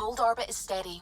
controlled orbit is steady.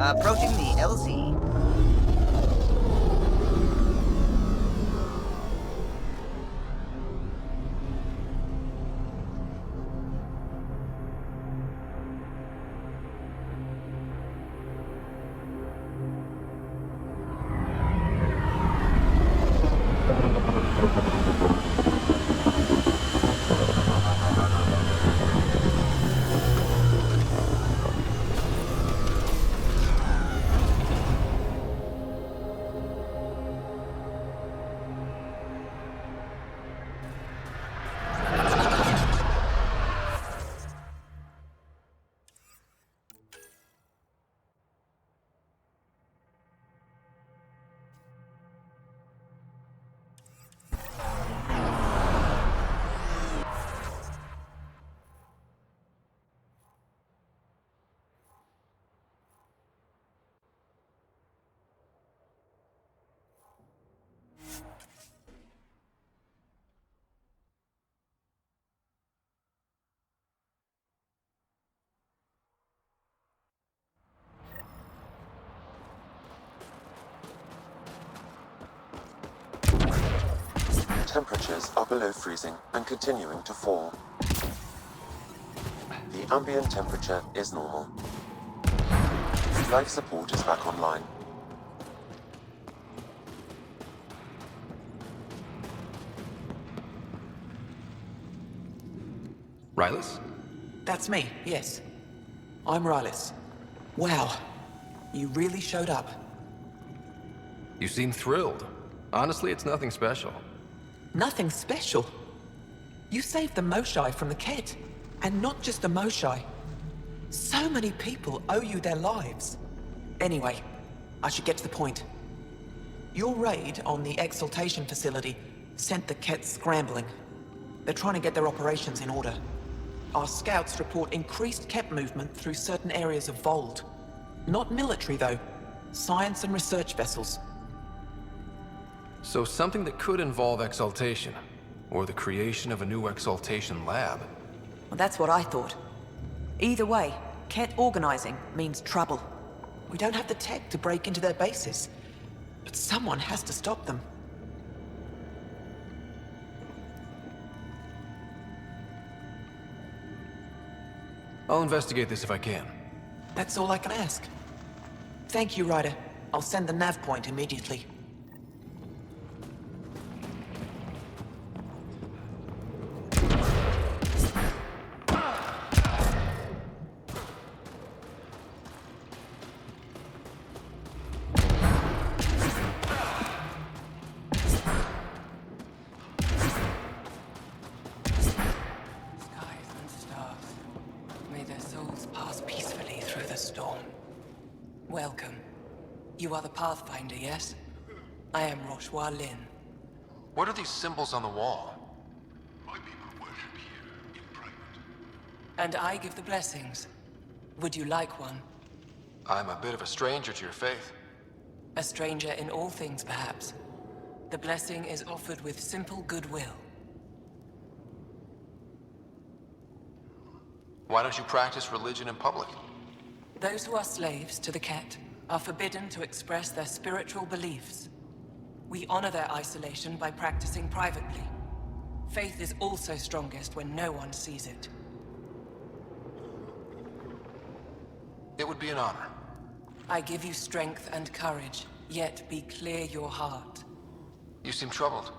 Approaching the LZ. Temperatures are below freezing and continuing to fall. The ambient temperature is normal. Life support is back online. Rylas? That's me, yes. I'm Rylas. Wow, you really showed up. You seem thrilled. Honestly, it's nothing special. Nothing special? You saved the Moshai from the Ket. And not just the Moshai. So many people owe you their lives. Anyway, I should get to the point. Your raid on the Exaltation facility sent the Ket scrambling. They're trying to get their operations in order. Our scouts report increased Ket movement through certain areas of ВОЕЛД. Not military though. Science and research vessels. So something that could involve Exaltation, or the creation of a new Exaltation lab. Well, that's what I thought. Either way, Ket organizing means trouble. We don't have the tech to break into their bases. But someone has to stop them. I'll investigate this if I can. That's all I can ask. Thank you, Ryder. I'll send the nav point immediately. Welcome. You are the Pathfinder, yes? I am Roshua Lin. What are these symbols on the wall? My people worship here in private. And I give the blessings. Would you like one? I'm a bit of a stranger to your faith. A stranger in all things, perhaps. The blessing is offered with simple goodwill. Why don't you practice religion in public? Those who are slaves to the Ket are forbidden to express their spiritual beliefs. We honor their isolation by practicing privately. Faith is also strongest when no one sees it. It would be an honor. I give you strength and courage, yet be clear your heart. You seem troubled.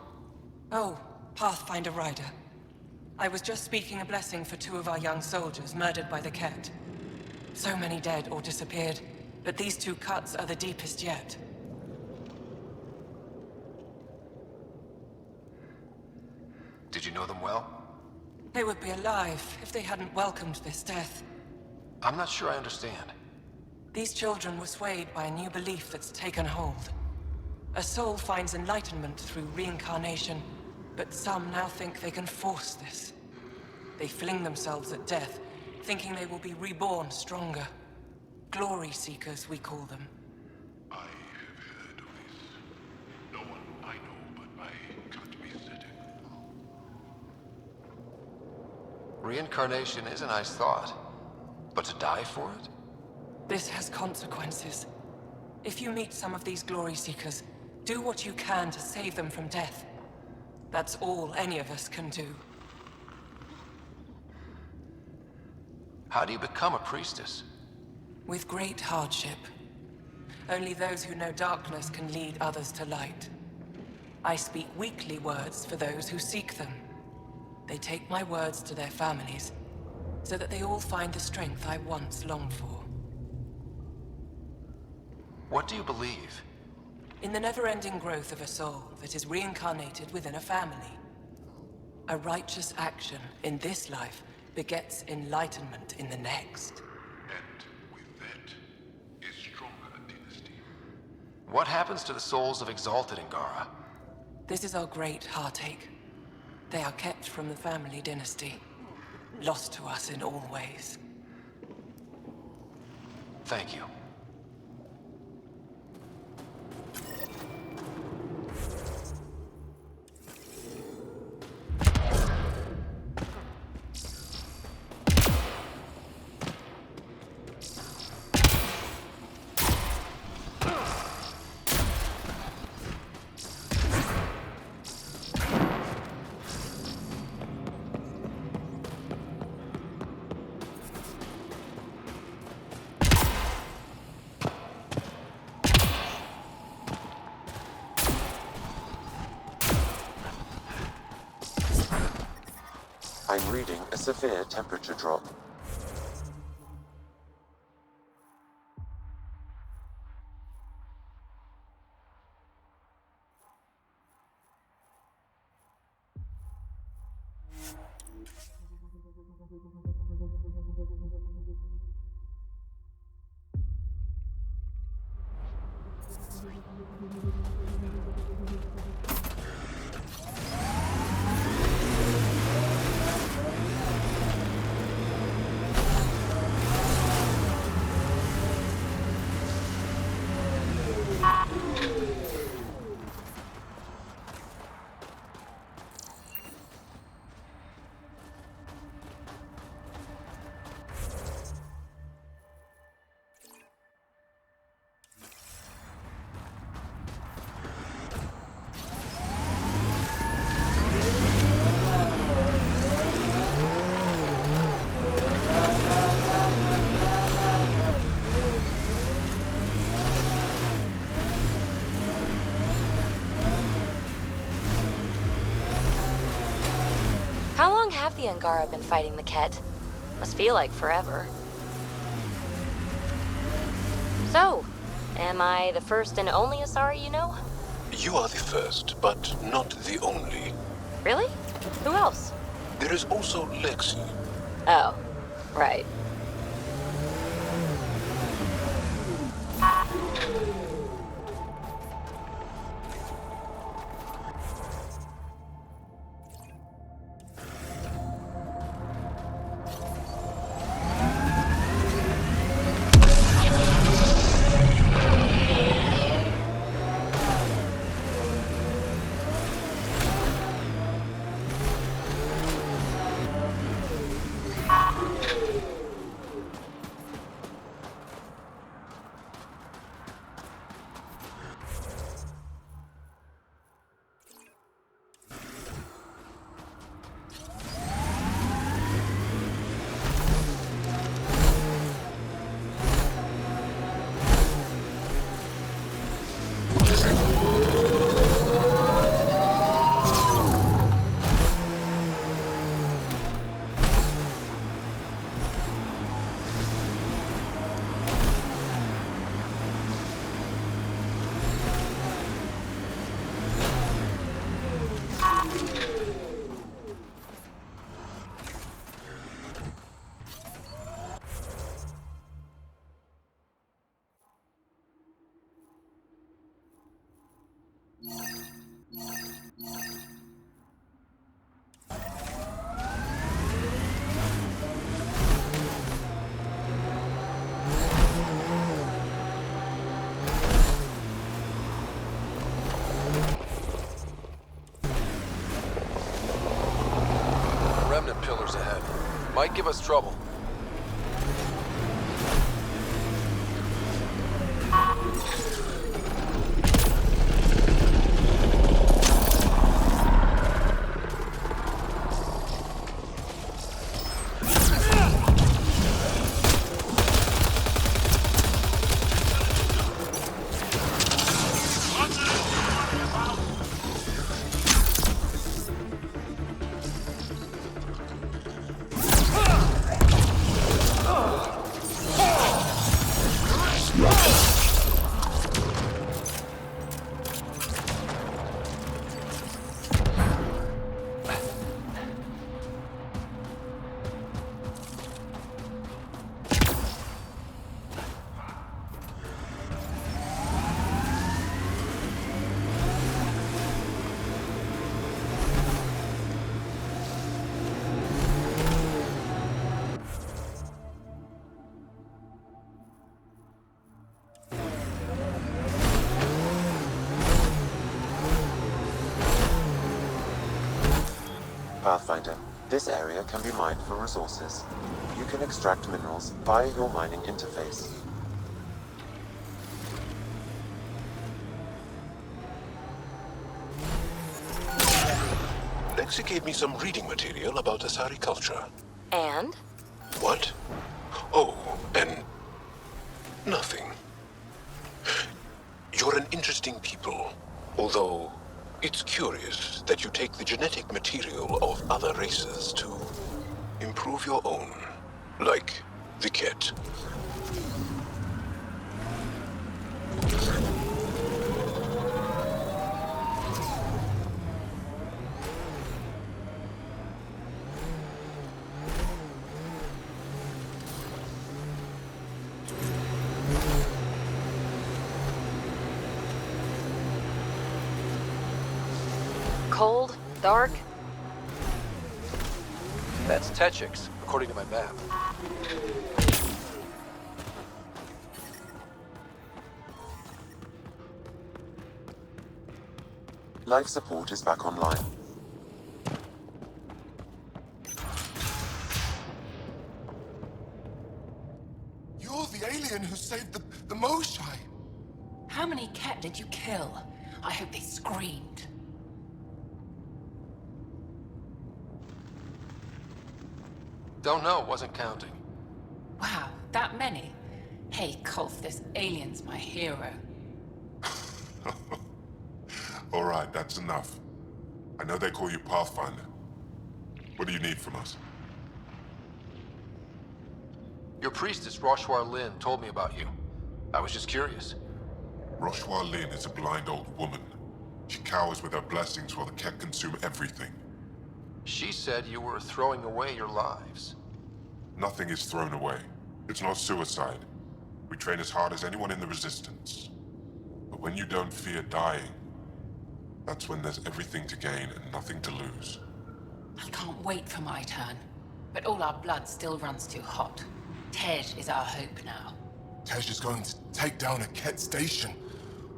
Oh, Pathfinder Ryder. I was just speaking a blessing for 2 of our young soldiers murdered by the Ket. So many dead or disappeared, but these 2 cuts are the deepest yet. Did you know them well? They would be alive if they hadn't welcomed this death. I'm not sure I understand. These children were swayed by a new belief that's taken hold. A soul finds enlightenment through reincarnation, but some now think they can force this. They fling themselves at death, thinking they will be reborn stronger. Glory seekers, we call them. I have heard of this. No one I know but my country said it. Reincarnation is a nice thought, but to die for it? This has consequences. If you meet some of these glory seekers, do what you can to save them from death. That's all any of us can do. How do you become a priestess? With great hardship. Only those who know darkness can lead others to light. I speak weekly words for those who seek them. They take my words to their families, so that they all find the strength I once longed for. What do you believe? In the never-ending growth of a soul that is reincarnated within a family. A righteous action in this life begets enlightenment in the next. And with that is stronger dynasty. What happens to the souls of exalted Ingara? This is our great heartache. They are kept from the family dynasty, lost to us in all ways. Thank you. I'm reading a severe temperature drop. the Angara been fighting the Ket? Must feel like forever. So, am I the first and only Asari you know? You are the first, but not the only. Really? Who else? There is also Lexi. Oh, right. Remnant pillars ahead. Might give us trouble. Pathfinder, this area can be mined for resources. You can extract minerals via your mining interface. Lexi gave me some reading material about Asari culture. And? What? Oh, and nothing. You're an interesting people, although it's curious that you take the genetic material of other races to improve your own, like the Ket. Cold? Dark? That's Techix, according to my map. Life support is back online. You're the alien who saved the Moshai. How many Ket did you kill? I hope they screamed. Don't know, wasn't counting. Wow, that many? Hey, Kolf, this alien's my hero. All right, that's enough. I know they call you Pathfinder. What do you need from us? Your priestess, Roshwar Lin, told me about you. I was just curious. Roshwar Lin is a blind old woman. She cowers with her blessings while the Ket consume everything. She said you were throwing away your lives. Nothing is thrown away. It's not suicide. We train as hard as anyone in the Resistance. But when you don't fear dying, that's when there's everything to gain and nothing to lose. I can't wait for my turn. But all our blood still runs too hot. Tej is our hope now. Tej is going to take down a Ket station.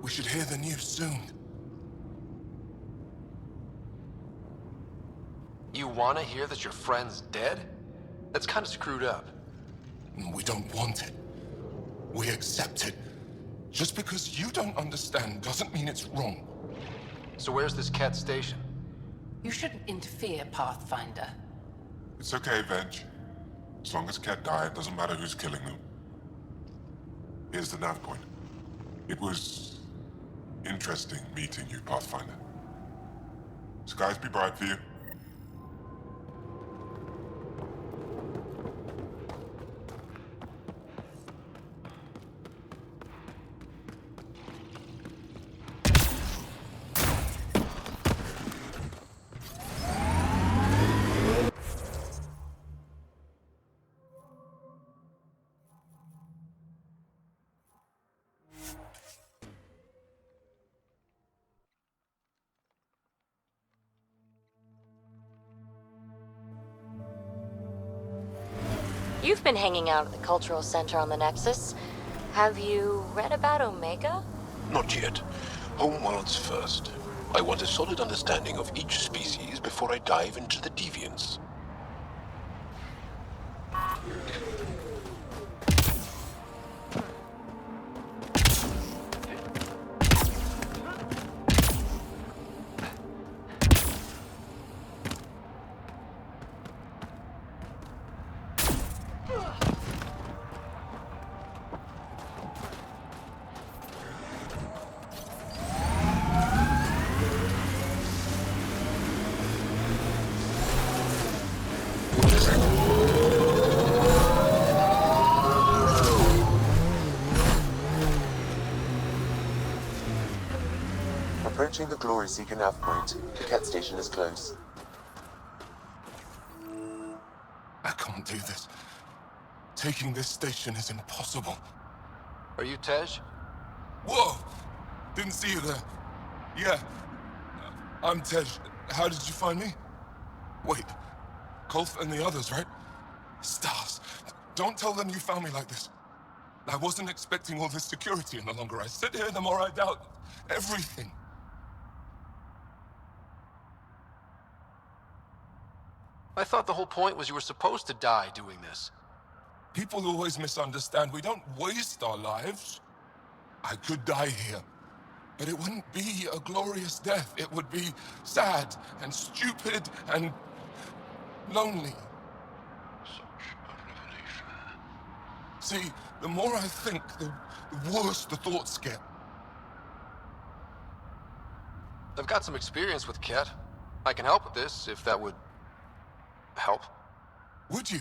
We should hear the news soon. You want to hear that your friend's dead? That's kind of screwed up. We don't want it. We accept it. Just because you don't understand doesn't mean it's wrong. So where's this Ket station? You shouldn't interfere, Pathfinder. It's okay, Venge. As long as Ket die, it doesn't matter who's killing them. Here's the nav point. It was interesting meeting you, Pathfinder. Skies be bright for you. You've been hanging out at the Cultural Center on the Nexus. Have you read about Omega? Not yet. Homeworlds first. I want a solid understanding of each species before I dive into the deviants. Approaching the Glory Seeker nav point, the Ket station is close. I can't do this. Taking this station is impossible. Are you Tej? Whoa! Didn't see you there. Yeah. I'm Tej. How did you find me? Wait. Kolf and the others, right? Stars. Don't tell them you found me like this. I wasn't expecting all this security, and the longer I sit here, the more I doubt everything. I thought the whole point was you were supposed to die doing this. People always misunderstand. We don't waste our lives. I could die here, but it wouldn't be a glorious death. It would be sad and stupid and lonely. Such a revelation. See, the more I think, the worse the thoughts get. I've got some experience with Ket. I can help with this, if that would help. Would you?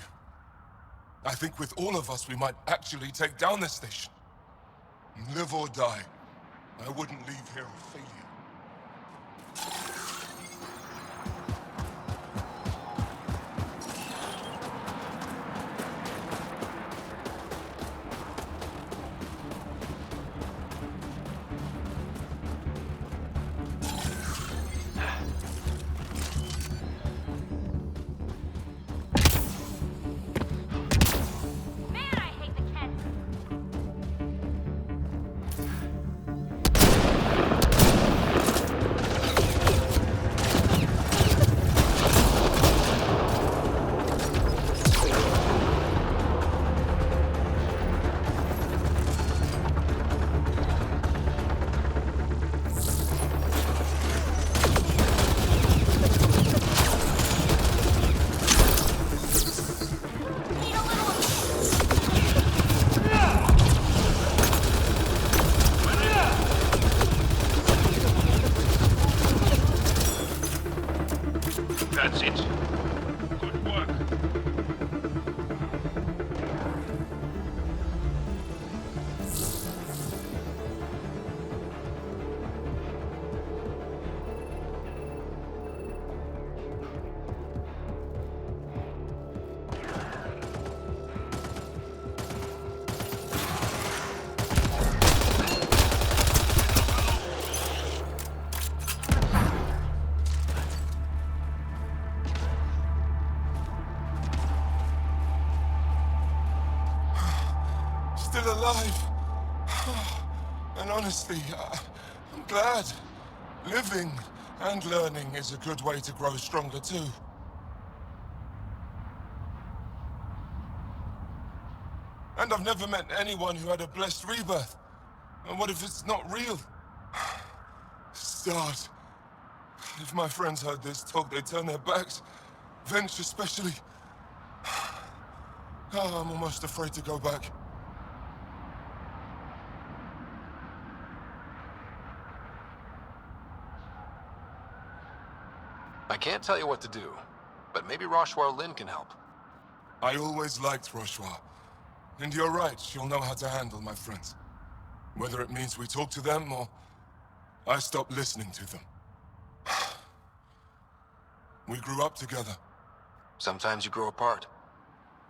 I think with all of us, we might actually take down this station. Live or die. I wouldn't leave here a failure. still alive. And honestly, I'm glad. Living and learning is a good way to grow stronger too. And I've never met anyone who had a blessed rebirth. And what if it's not real? Stars. If my friends heard this talk, they'd turn their backs. Venture especially. Oh, I'm almost afraid to go back. I can't tell you what to do, but maybe Roshwar Lin can help. I always liked Roshwar. And you're right, she'll know how to handle my friends. Whether it means we talk to them or I stop listening to them. We grew up together. Sometimes you grow apart.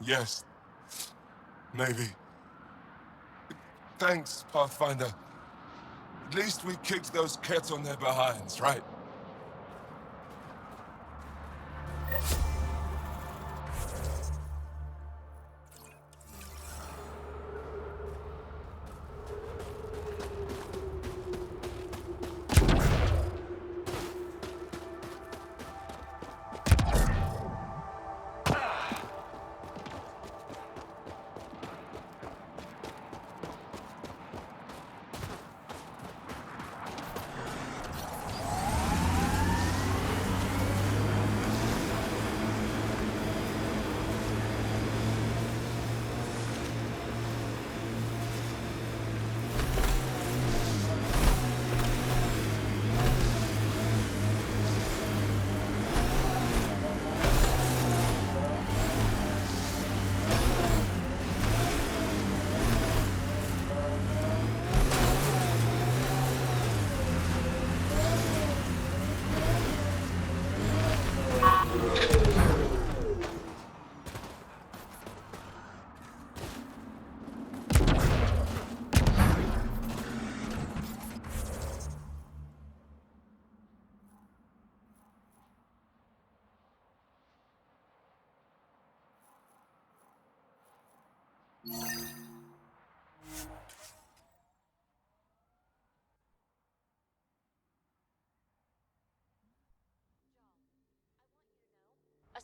Yes. Maybe. Thanks, Pathfinder. At least we kicked those cats on their behinds, right?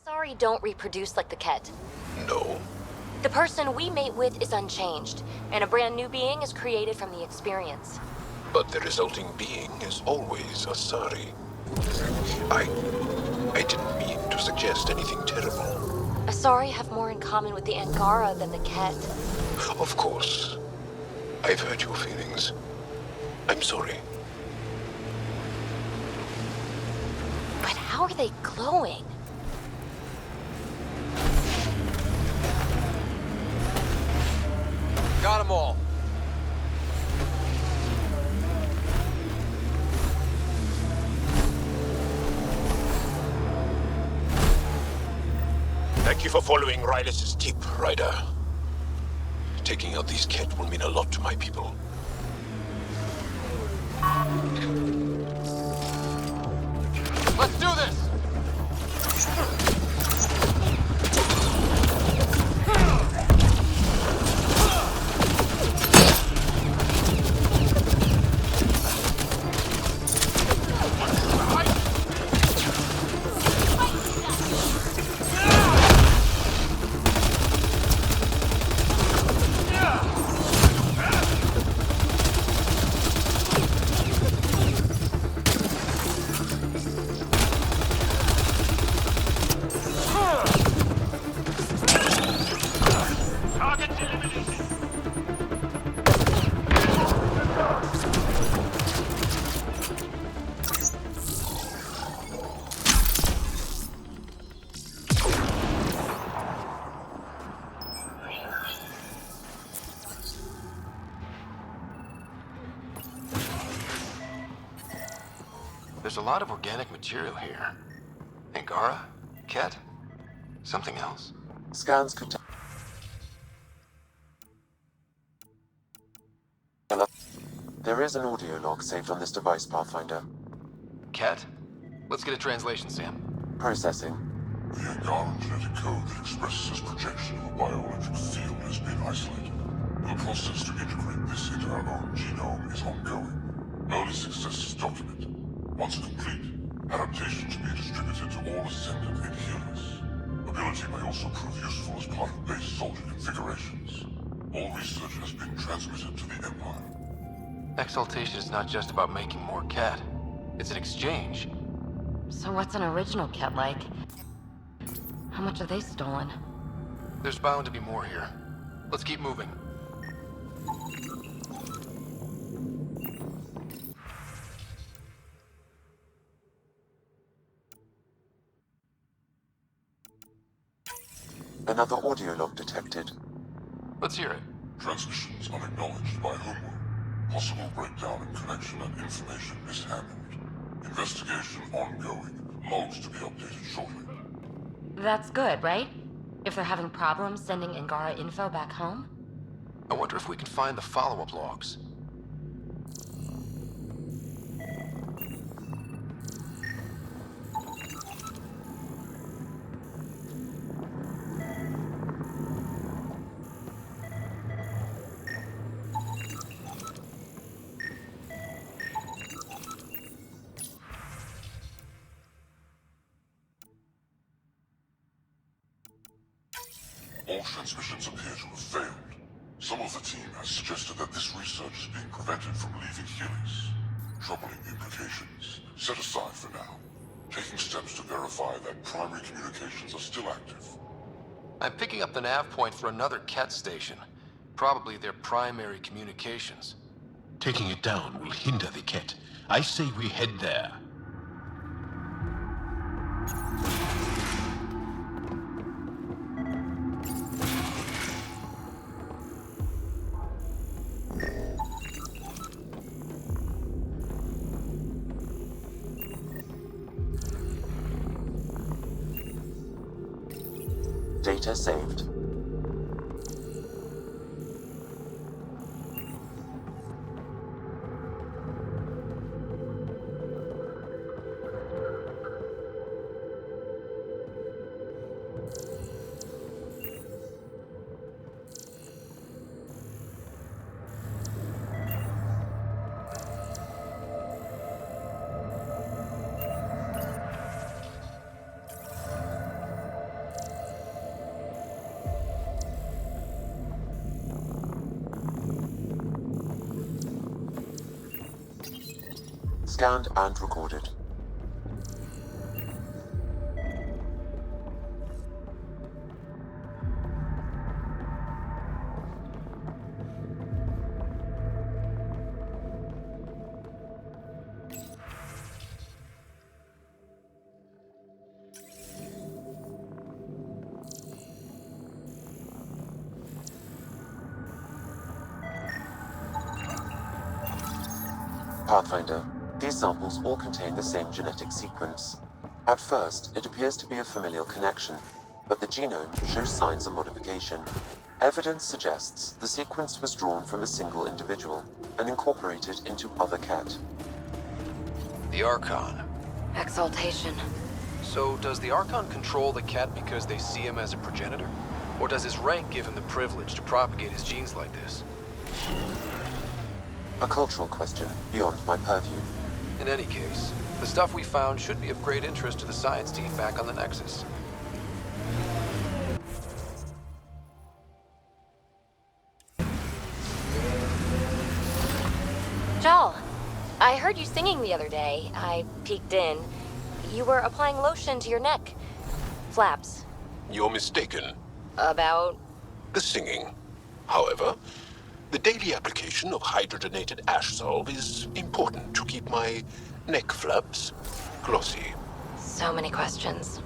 Asari don't reproduce like the Ket. No. The person we mate with is unchanged, and a brand new being is created from the experience. But the resulting being is always Asari. I didn't mean to suggest anything terrible. Asari have more in common with the Angara than the Ket. Of course. I've hurt your feelings. I'm sorry. But how are they glowing? Got them all. Thank you for following Rylis' tip, Ryder. Taking out these Ket will mean a lot to my people. Let's do this! There's a lot of organic material here. Angara? Ket? Something else? Scans could There is an audio log saved on this device, Pathfinder. Ket? Let's get a translation, Sam. Processing. The Angara genetic code that expresses his projection of a bioelectric field has been isolated. The process to integrate this into our own genome is ongoing. Early success is documented. Once complete, adaptation to be distributed to all ascendant inhumans. Ability may also prove useful as part of base soldier configurations. All research has been transmitted to the Empire. Exaltation is not just about making more cat. It's an exchange. So what's an original cat like? How much have they stolen? There's bound to be more here. Let's keep moving. Another audio log detected. Let's hear it. Transmissions unacknowledged by homeworld. Possible breakdown in connection and information mishandled. Investigation ongoing. Logs to be updated shortly. That's good, right? If they're having problems sending Angara info back home? I wonder if we can find the follow-up logs. All transmissions appear to have failed. Some of the team has suggested that this research is being prevented from leaving Helix. Troubling implications. Set aside for now. Taking steps to verify that primary communications are still active. I'm picking up the nav point for another cat station. Probably their primary communications. Taking it down will hinder the Ket. I say we head there. Data saved. Scanned and recorded. Pathfinder. These samples all contain the same genetic sequence. At first, it appears to be a familial connection, but the genome shows signs of modification. Evidence suggests the sequence was drawn from a single individual and incorporated into other cat. The Archon. Exaltation. So does the Archon control the cat because they see him as a progenitor? Or does his rank give him the privilege to propagate his genes like this? A cultural question beyond my purview. In any case, the stuff we found should be of great interest to the science team back on the Nexus. Jal, I heard you singing the other day. I peeked in. You were applying lotion to your neck. Flaps. You're mistaken. About... The singing. However, the daily application of hydrogenated ash salve is important to keep my neck flaps glossy. So many questions.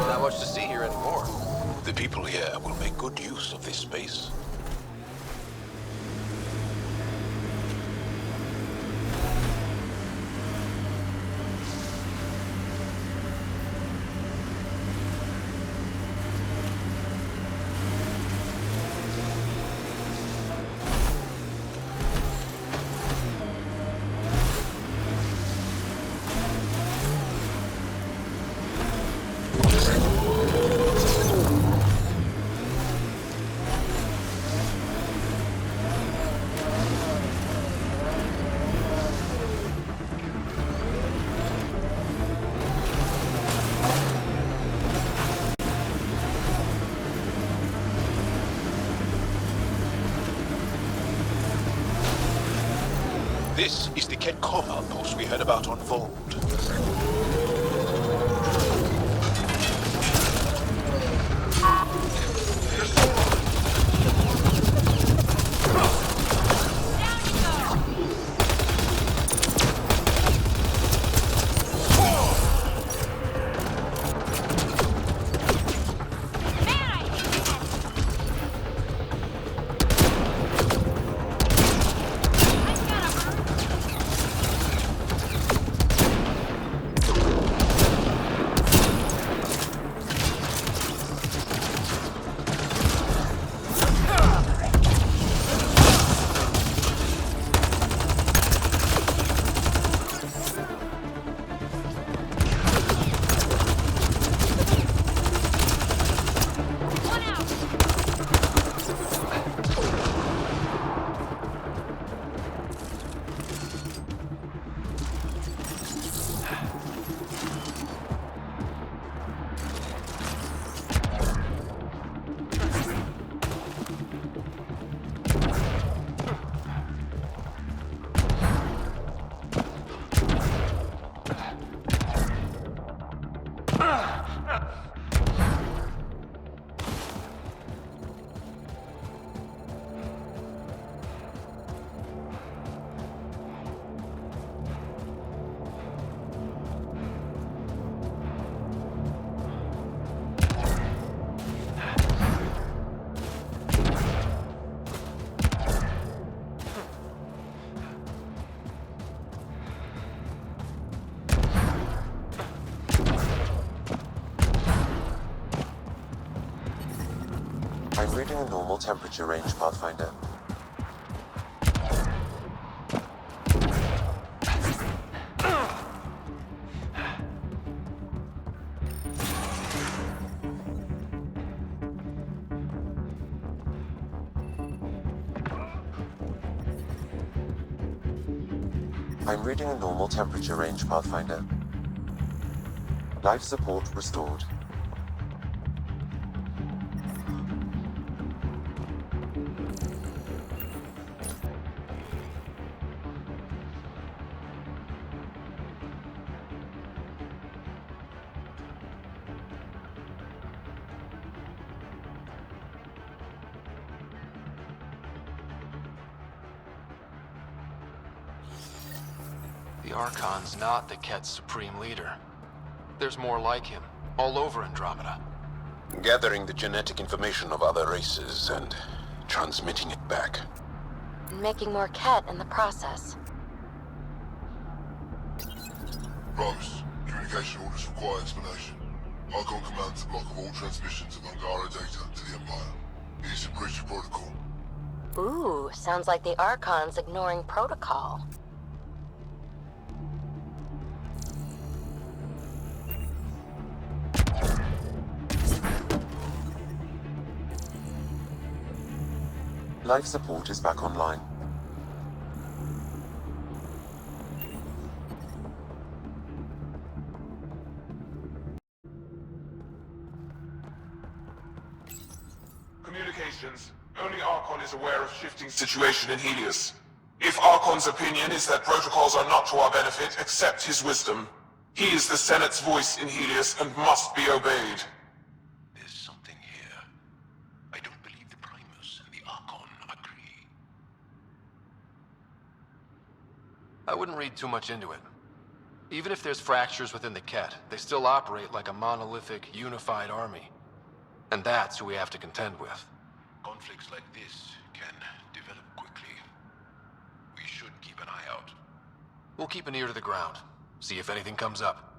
Not much to see here anymore. The people here will make good use of this space. This is the Ketcom outpost we heard about on ВОЕЛД. I'm reading a normal temperature range, Pathfinder. I'm reading a normal temperature range, Pathfinder. Life support restored. The Archon's not the Ket's supreme leader. There's more like him, all over Andromeda. Gathering the genetic information of other races and transmitting it back. And making more Ket in the process. Rose, communication orders require explanation. Archon commands a block of all transmissions of Angara data to the Empire. It is a breach of protocol. Ooh, sounds like the Archon's ignoring protocol. Life support is back online. Communications. Only Archon is aware of shifting situation in Helios. If Archon's opinion is that protocols are not to our benefit, accept his wisdom. He is the Senate's voice in Helios and must be obeyed. There's something here. I don't believe the Primus and the Archon agree. I wouldn't read too much into it. Even if there's fractures within the Ket, they still operate like a monolithic, unified army. And that's who we have to contend with. Conflicts like this can develop quickly. We should keep an eye out. We'll keep an ear to the ground. See if anything comes up.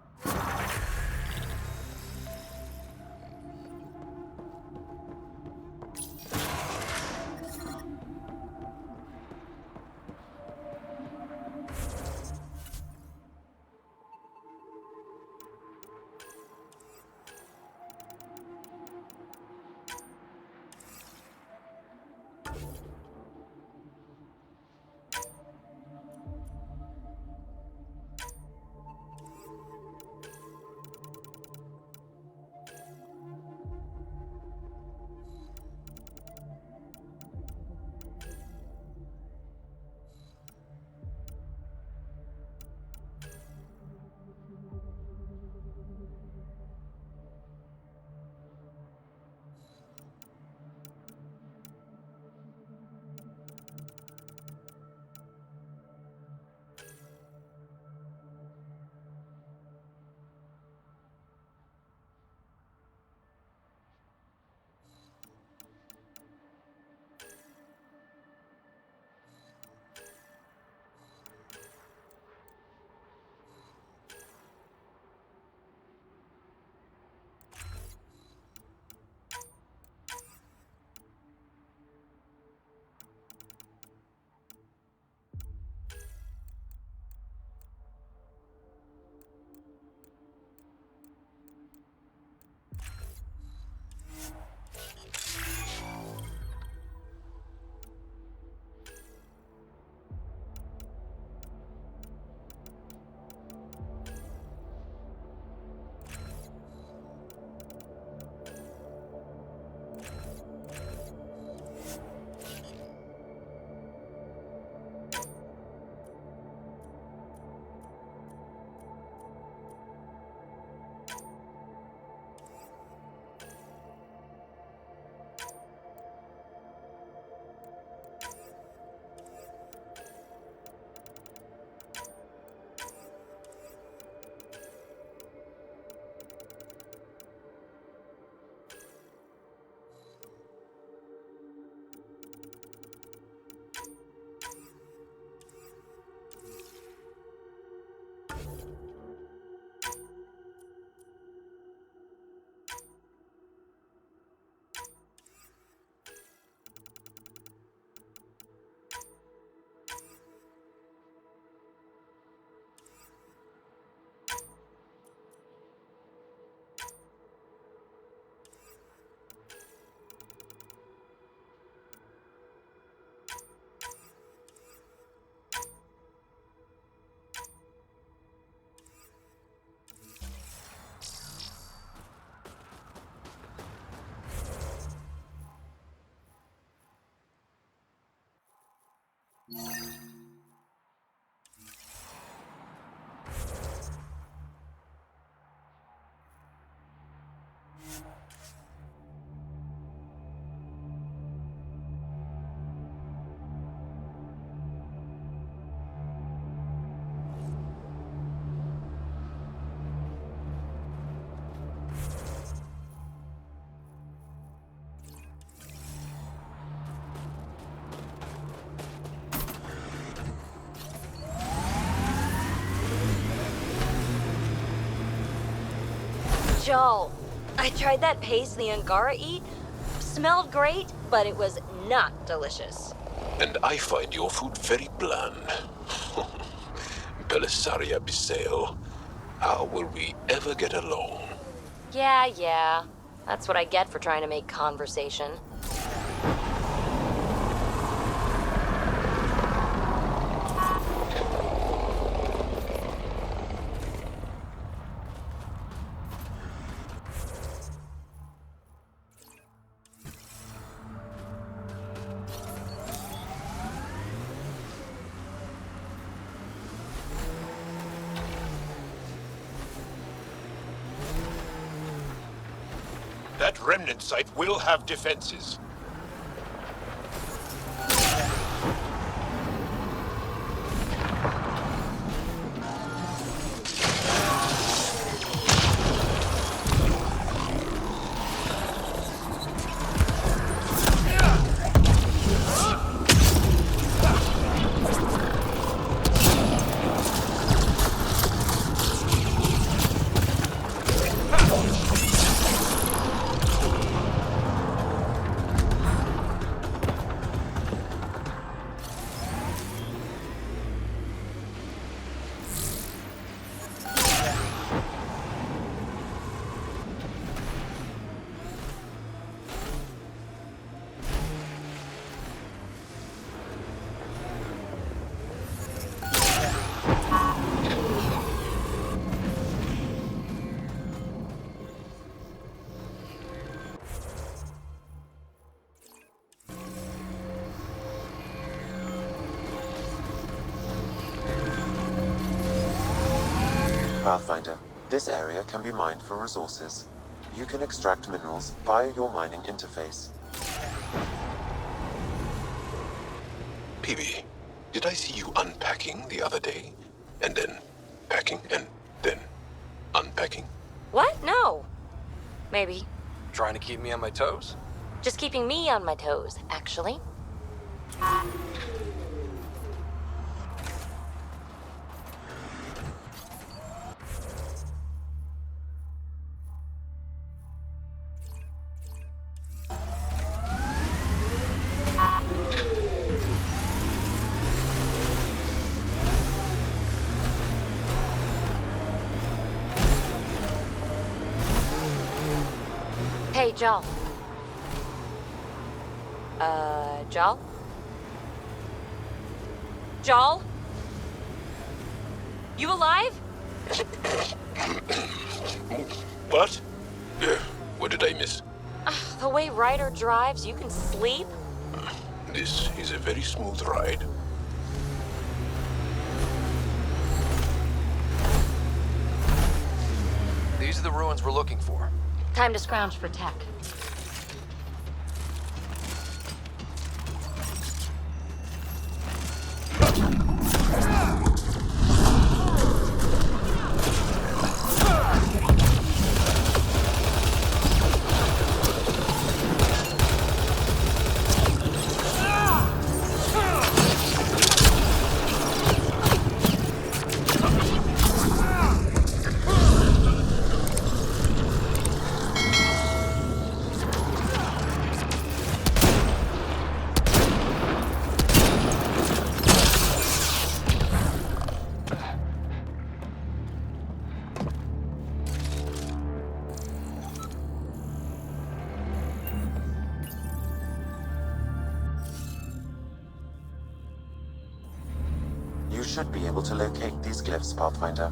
Joel, I tried that paste the Angara eat. Smelled great, but it was not delicious. And I find your food very bland. Belisaria Bisail, how will we ever get along? Yeah. That's what I get for trying to make conversation. That remnant site will have defenses. Pathfinder, this area can be mined for resources. You can extract minerals via your mining interface. PB, did I see you unpacking the other day? And then packing and then unpacking? What? No. Maybe. Trying to keep me on my toes? Just keeping me on my toes, actually. Hey, Joel. Joel? Joel? You alive? What? What did I miss? The way Ryder drives, you can sleep? This is a very smooth ride. These are the ruins we're looking for. Time to scrounge for tech. You should be able to locate these glyphs, Pathfinder.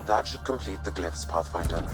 That should complete the glyphs pathfinder.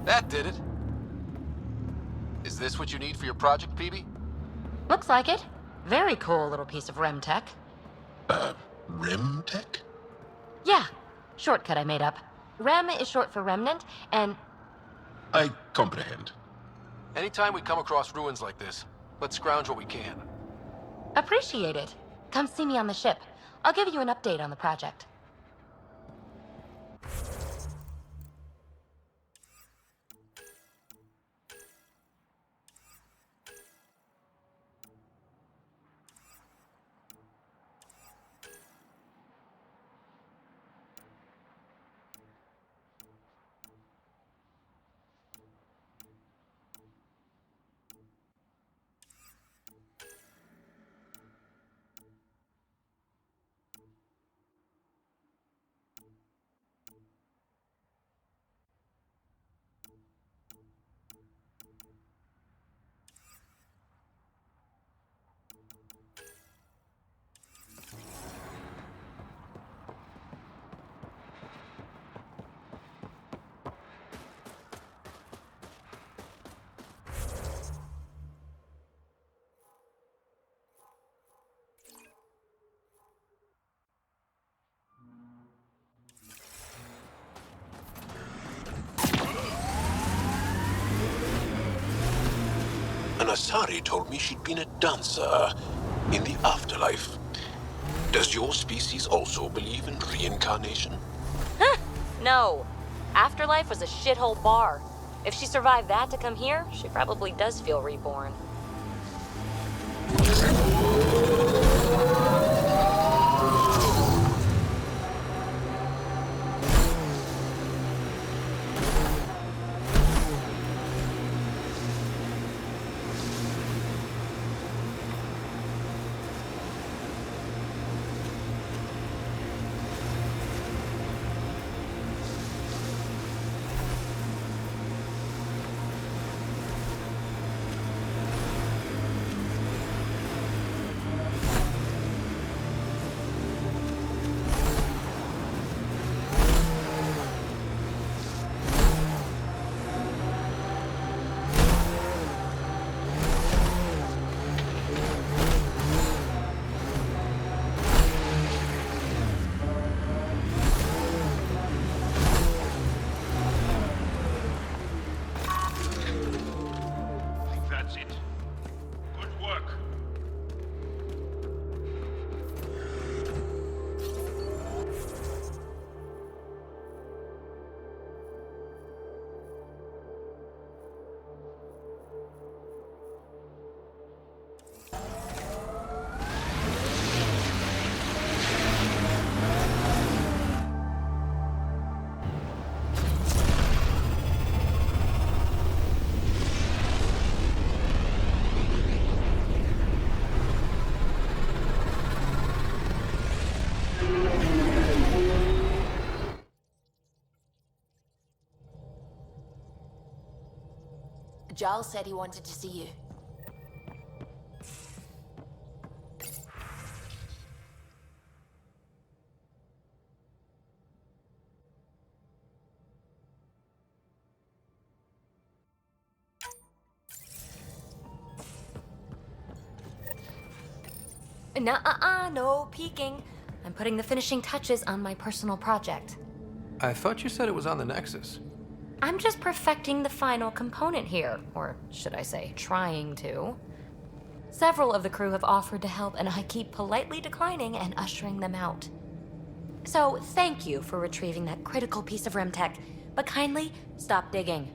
That did it. Is this what you need for your project, PB? Looks like it. Very cool little piece of REM tech. REM tech? Yeah, shortcut I made up. REM is short for remnant, and I comprehend. Anytime we come across ruins like this, let's scrounge what we can. appreciate it. Come see me on the ship. I'll give you an update on the project. Asari told me she'd been a dancer in the afterlife. Does your species also believe in reincarnation? No. Afterlife was a shithole bar. If she survived that to come here, she probably does feel reborn. Giles said he wanted to see you. Nuh-uh, no peeking. I'm putting the finishing touches on my personal project. I thought you said it was on the Nexus. I'm just perfecting the final component here, or should I say, trying to. Several of the crew have offered to help, and I keep politely declining and ushering them out. So, thank you for retrieving that critical piece of REM tech, but kindly stop digging.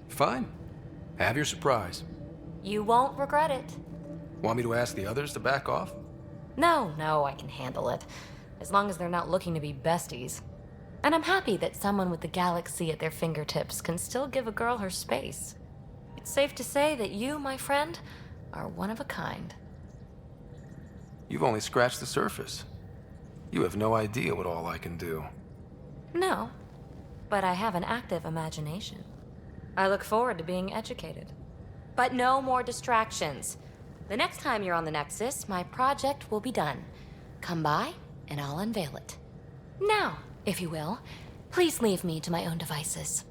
Fine. Have your surprise. You won't regret it. Want me to ask the others to back off? No, I can handle it. As long as they're not looking to be besties. And I'm happy that someone with the galaxy at their fingertips can still give a girl her space. It's safe to say that you, my friend, are one of a kind. You've only scratched the surface. You have no idea what all I can do. No, but I have an active imagination. I look forward to being educated. But no more distractions. The next time you're on the Nexus, my project will be done. Come by, and I'll unveil it. Now, if you will, please leave me to my own devices.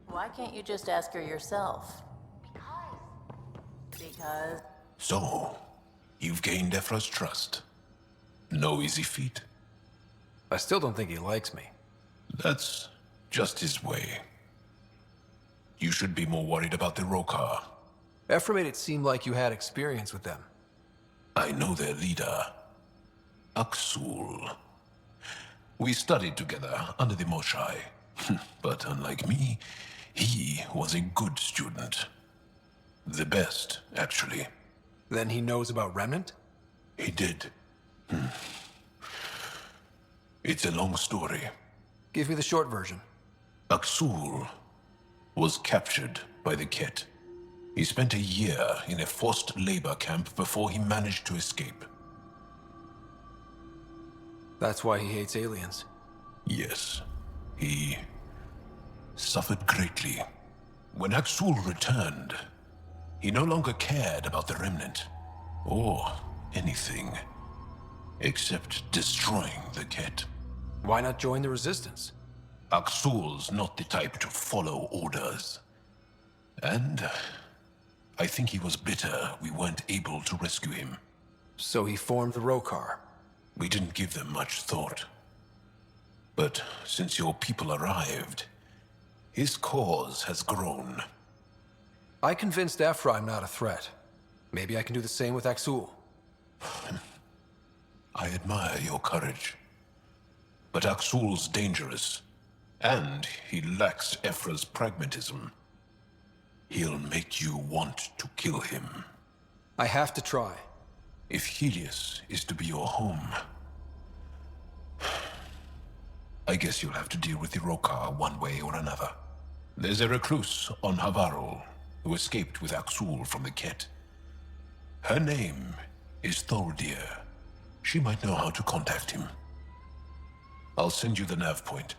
Why can't you just ask her yourself? Because... So, you've gained Ephra's trust. No easy feat. I still don't think he likes me. That's just his way. You should be more worried about the Rokar. Ephra made it seem like you had experience with them. I know their leader, Aksul. We studied together under the Moshai. But unlike me, he was a good student. The best, actually. Then he knows about Remnant? He did. It's a long story. Give me the short version. Aksul was captured by the Ket. He spent a year in a forced labor camp before he managed to escape. That's why he hates aliens. Yes, he suffered greatly. When Aksul returned, he no longer cared about the Remnant, or anything, except destroying the Ket. Why not join the Resistance? Aksul's not the type to follow orders. And I think he was bitter we weren't able to rescue him. So he formed the Rokar. We didn't give them much thought. But since your people arrived, his cause has grown. I convinced Ephra I'm not a threat. Maybe I can do the same with Aksul. I admire your courage. But Aksul's dangerous, and he lacks Ephra's pragmatism. He'll make you want to kill him. I have to try. If Helios is to be your home, I guess you'll have to deal with the Rokar one way or another. There's a recluse on Havarul who escaped with Aksul from the Ket. Her name is Thordir. She might know how to contact him. I'll send you the nav point.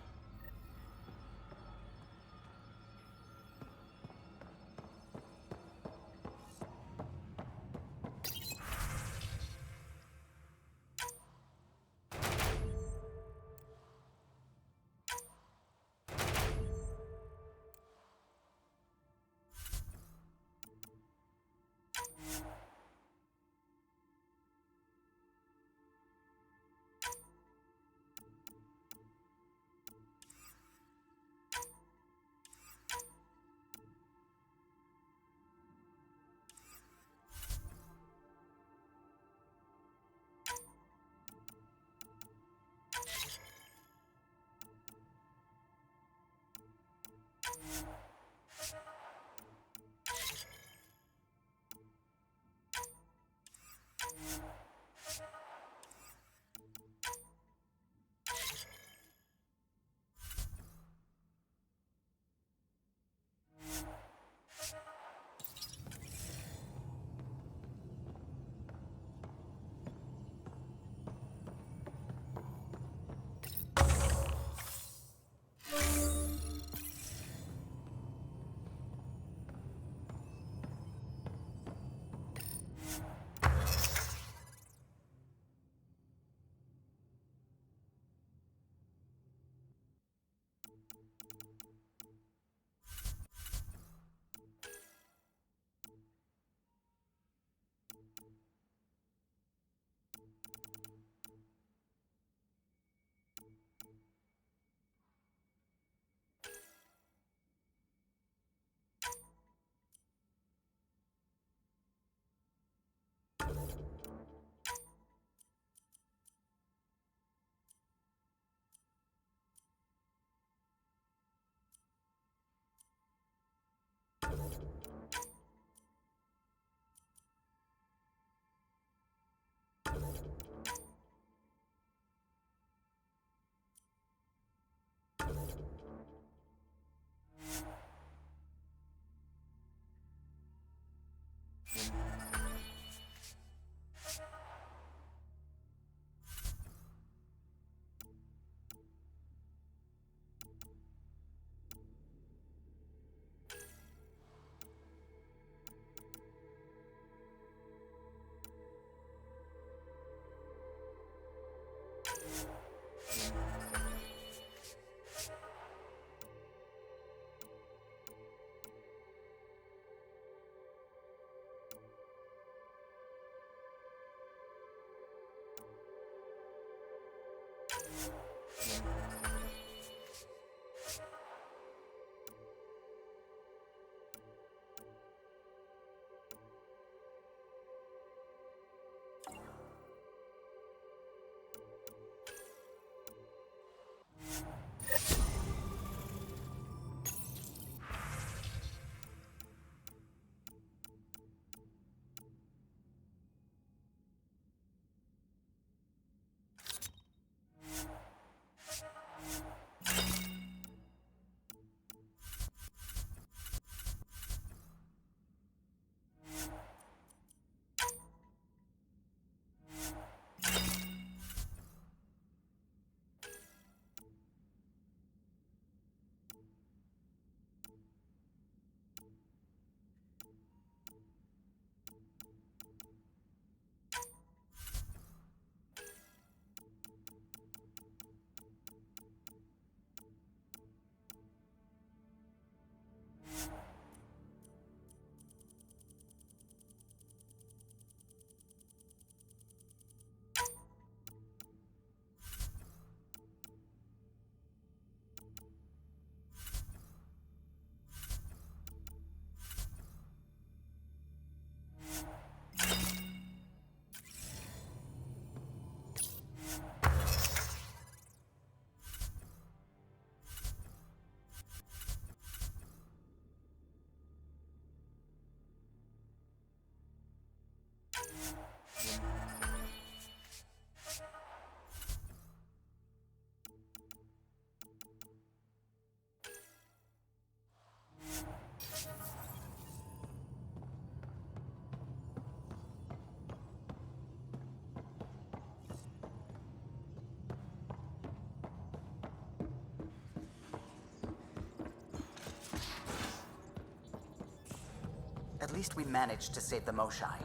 At least we managed to save the Moshai.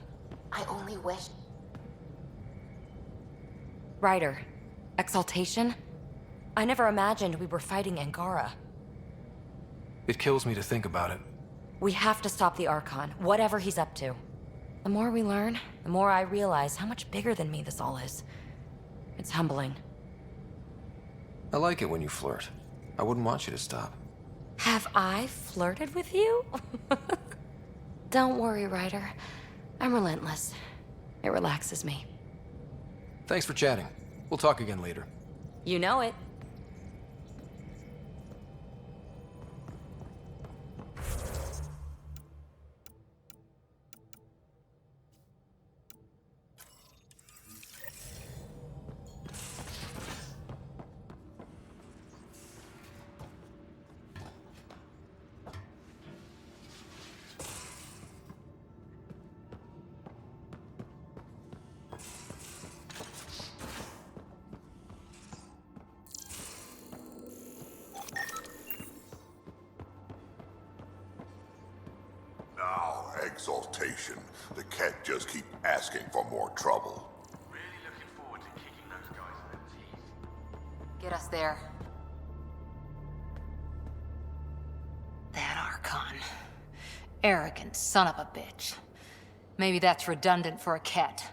I only wish... Ryder, exaltation? I never imagined we were fighting Angara. It kills me to think about it. We have to stop the Archon, whatever he's up to. The more we learn, the more I realize how much bigger than me this all is. It's humbling. I like it when you flirt. I wouldn't want you to stop. Have I flirted with you? Don't worry, Ryder. I'm relentless. It relaxes me. Thanks for chatting. We'll talk again later. You know it. Exaltation. The cat just keep asking for more trouble. Really looking forward to kicking those guys in the teeth. Get us there. That Archon. Arrogant son of a bitch. Maybe that's redundant for a cat.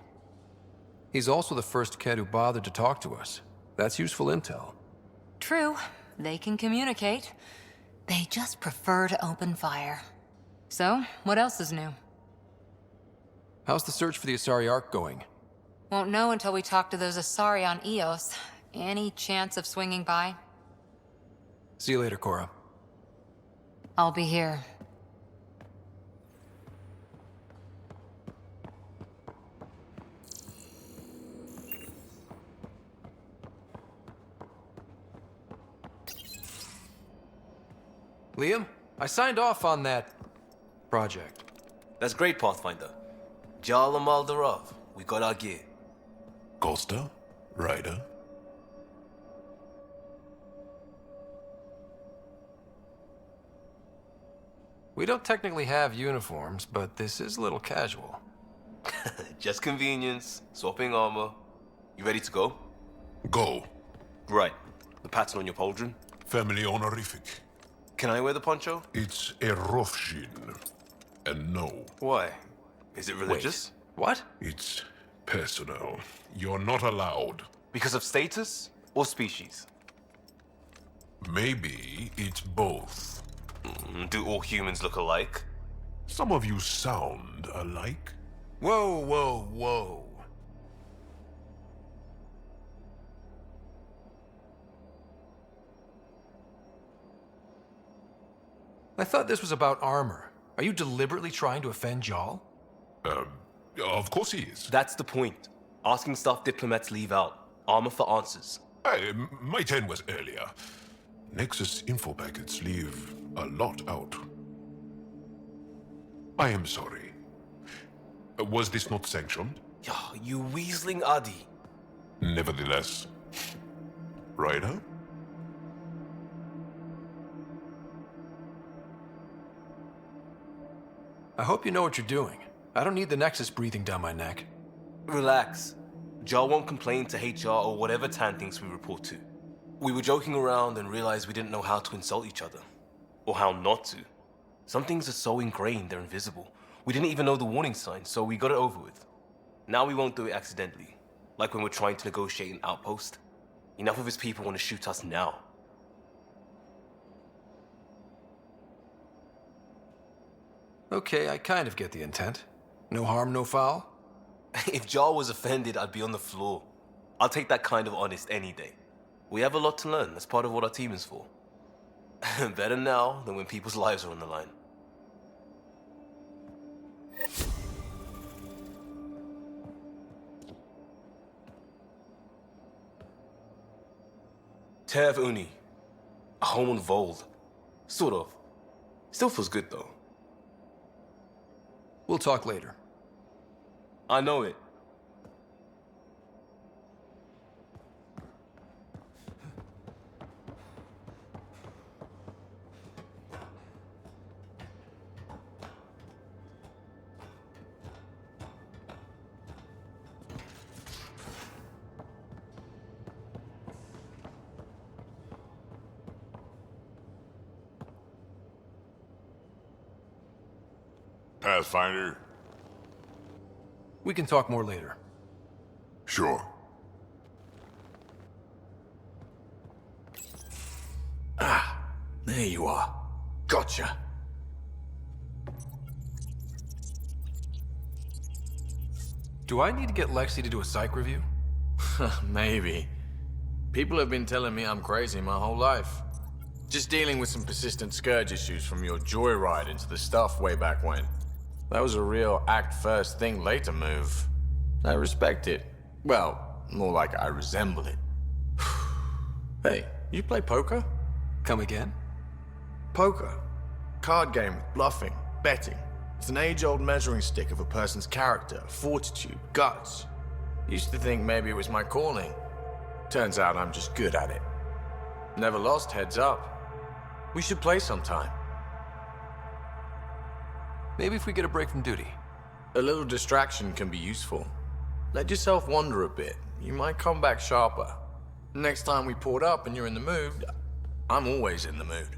He's also the first kid who bothered to talk to us. That's useful intel. True. They can communicate. They just prefer to open fire. So, what else is new? How's the search for the Asari Ark going? Won't know until we talk to those Asari on Eos. Any chance of swinging by? See you later, Cora. I'll be here. Liam, I signed off on that project. That's great, Pathfinder. Jarl and Maldarov, we got our gear. Costa? Ryder? We don't technically have uniforms, but this is a little casual. Just convenience, swapping armor. You ready to go? Go. Right. The pattern on your pauldron? Family honorific. Can I wear the poncho? It's a Rofshin. And no. Why? Is it religious? What? It's personal. You're not allowed. Because of status? or species? Maybe it's both. Do all humans look alike? Some of you sound alike. Whoa, whoa, whoa. I thought this was about armor. Are you deliberately trying to offend Jal? Of course he is. That's the point. Asking stuff diplomats leave out. Armor for answers. My turn was earlier. Nexus info packets leave a lot out. I am sorry. Was this not sanctioned? You weaseling Adi. Nevertheless. Ryder? I hope you know what you're doing. I don't need the Nexus breathing down my neck. Relax. Jal won't complain to HR or whatever Tan thinks we report to. We were joking around and realized we didn't know how to insult each other. Or how not to. Some things are so ingrained they're invisible. We didn't even know the warning signs, so we got it over with. Now we won't do it accidentally. Like when we're trying to negotiate an outpost. Enough of his people want to shoot us now. Okay, I kind of get the intent. No harm, no foul? If Jal was offended, I'd be on the floor. I'll take that kind of honest any day. We have a lot to learn. That's part of what our team is for. Better now than when people's lives are on the line. Tev Uni. A home on ВОЕЛД. Sort of. Still feels good though. We'll talk later. I know it. Pathfinder? We can talk more later. Sure. There you are. Gotcha. Do I need to get Lexi to do a psych review? Maybe. People have been telling me I'm crazy my whole life. Just dealing with some persistent scourge issues from your joyride into the stuff way back when. That was a real act first, think later move. I respect it. Well, more like I resemble it. Hey, you play poker? Come again? Poker. Card game with bluffing, betting. It's an age-old measuring stick of a person's character, fortitude, guts. Used to think maybe it was my calling. Turns out I'm just good at it. Never lost heads up. We should play sometime. Maybe if we get a break from duty. A little distraction can be useful. Let yourself wander a bit. You might come back sharper. Next time we port up and you're in the mood, I'm always in the mood.